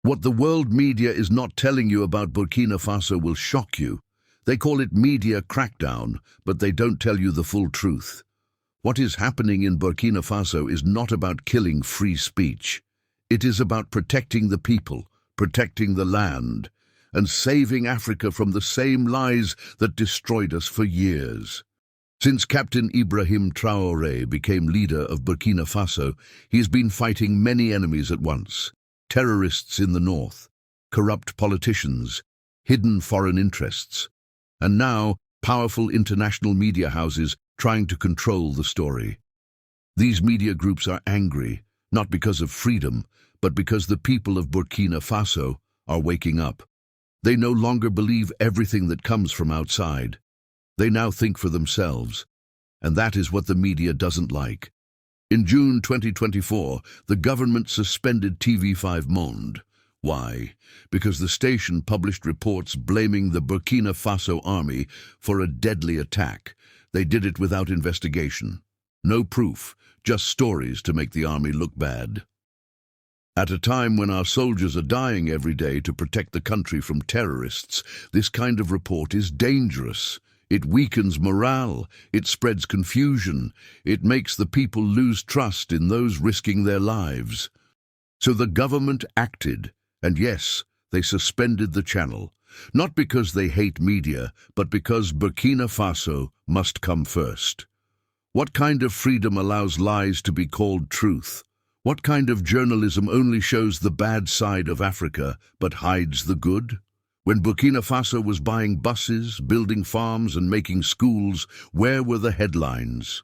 What the world media is not telling you about Burkina Faso will shock you. They call it media crackdown, but they don't tell you the full truth. What is happening in Burkina Faso is not about killing free speech. It is about protecting the people, protecting the land, and saving Africa from the same lies that destroyed us for years. Since Captain Ibrahim Traoré became leader of Burkina Faso, he has been fighting many enemies at once. Terrorists in the north, corrupt politicians, hidden foreign interests, and now powerful international media houses trying to control the story. These media groups are angry, not because of freedom, but because the people of Burkina Faso are waking up. They no longer believe everything that comes from outside. They now think for themselves, and that is what the media doesn't like. In June 2024, the government suspended TV5 Monde. Why? Because the station published reports blaming the Burkina Faso army for a deadly attack. They did it without investigation. No proof, just stories to make the army look bad. At a time when our soldiers are dying every day to protect the country from terrorists, this kind of report is dangerous. It weakens morale, it spreads confusion, it makes the people lose trust in those risking their lives. So the government acted, and yes, they suspended the channel, not because they hate media, but because Burkina Faso must come first. What kind of freedom allows lies to be called truth? What kind of journalism only shows the bad side of Africa, but hides the good? When Burkina Faso was buying buses, building farms and making schools, where were the headlines?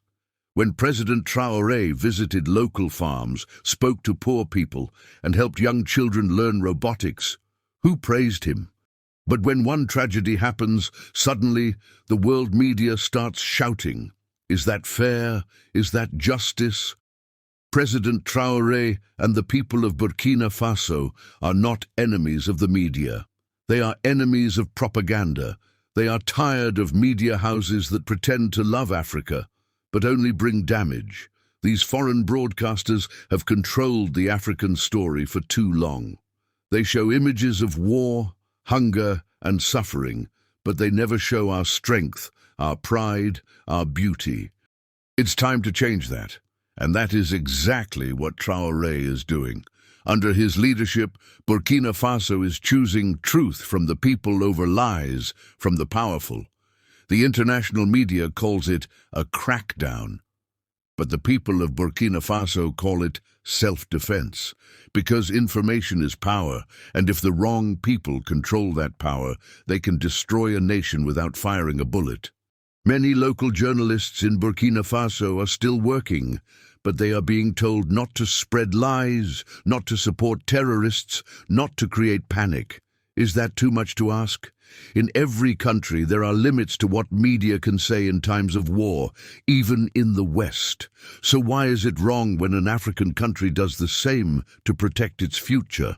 When President Traoré visited local farms, spoke to poor people, and helped young children learn robotics, who praised him? But when one tragedy happens, suddenly the world media starts shouting. Is that fair? Is that justice? President Traoré and the people of Burkina Faso are not enemies of the media. They are enemies of propaganda. They are tired of media houses that pretend to love Africa, but only bring damage. These foreign broadcasters have controlled the African story for too long. They show images of war, hunger, and suffering, but they never show our strength, our pride, our beauty. It's time to change that, and that is exactly what Traoré is doing. Under his leadership, Burkina Faso is choosing truth from the people over lies from the powerful. The international media calls it a crackdown, but the people of Burkina Faso call it self-defense, because information is power, and if the wrong people control that power, they can destroy a nation without firing a bullet. Many local journalists in Burkina Faso are still working, but they are being told not to spread lies, not to support terrorists, not to create panic. Is that too much to ask? In every country, there are limits to what media can say in times of war, even in the West. So why is it wrong when an African country does the same to protect its future?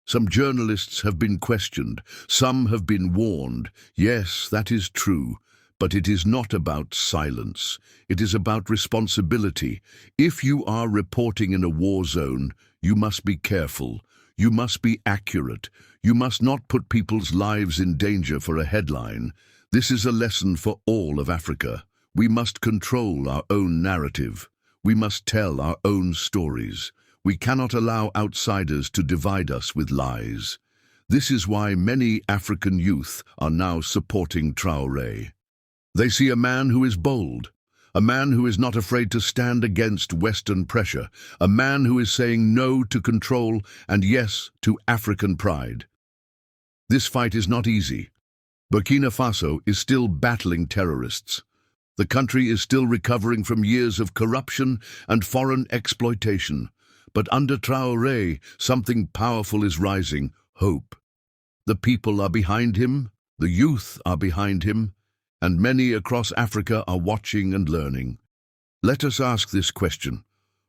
Some journalists have been questioned, some have been warned. Yes, that is true. But it is not about silence. It is about responsibility. If you are reporting in a war zone, you must be careful. You must be accurate. You must not put people's lives in danger for a headline. This is a lesson for all of Africa. We must control our own narrative. We must tell our own stories. We cannot allow outsiders to divide us with lies. This is why many African youth are now supporting Traoré. They see a man who is bold, a man who is not afraid to stand against Western pressure, a man who is saying no to control and yes to African pride. This fight is not easy. Burkina Faso is still battling terrorists. The country is still recovering from years of corruption and foreign exploitation. But under Traoré, something powerful is rising: hope. The people are behind him, the youth are behind him, and many across Africa are watching and learning. Let us ask this question.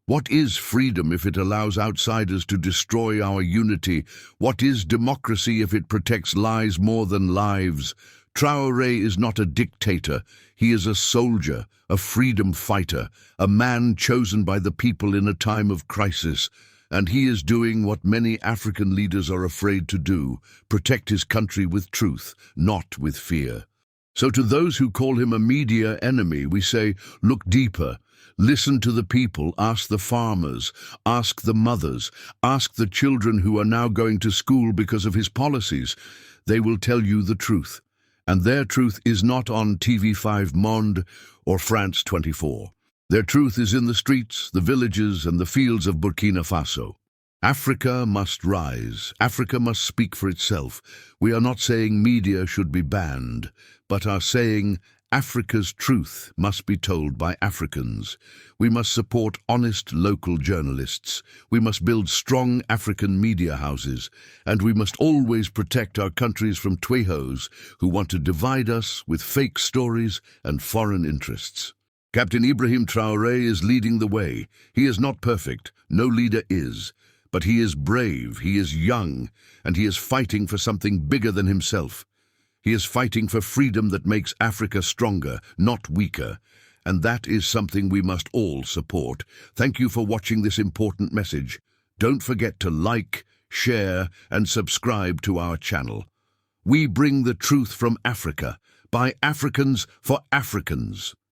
What is freedom if it allows outsiders to destroy our unity? What is democracy if it protects lies more than lives? Traoré is not a dictator. He is a soldier, a freedom fighter, a man chosen by the people in a time of crisis. And he is doing what many African leaders are afraid to do, protect his country with truth, not with fear. So to those who call him a media enemy, we say, look deeper. Listen to the people, ask the farmers, ask the mothers, ask the children who are now going to school because of his policies. They will tell you the truth. And their truth is not on TV5 Monde or France 24. Their truth is in the streets, the villages, and the fields of Burkina Faso. Africa must rise. Africa must speak for itself. We are not saying media should be banned, but are saying Africa's truth must be told by Africans. We must support honest local journalists. We must build strong African media houses. And we must always protect our countries from twehos who want to divide us with fake stories and foreign interests. Captain Ibrahim Traoré is leading the way. He is not perfect. No leader is. But he is brave, he is young, and he is fighting for something bigger than himself. He is fighting for freedom that makes Africa stronger, not weaker. And that is something we must all support. Thank you for watching this important message. Don't forget to like, share, and subscribe to our channel. We bring the truth from Africa, by Africans for Africans.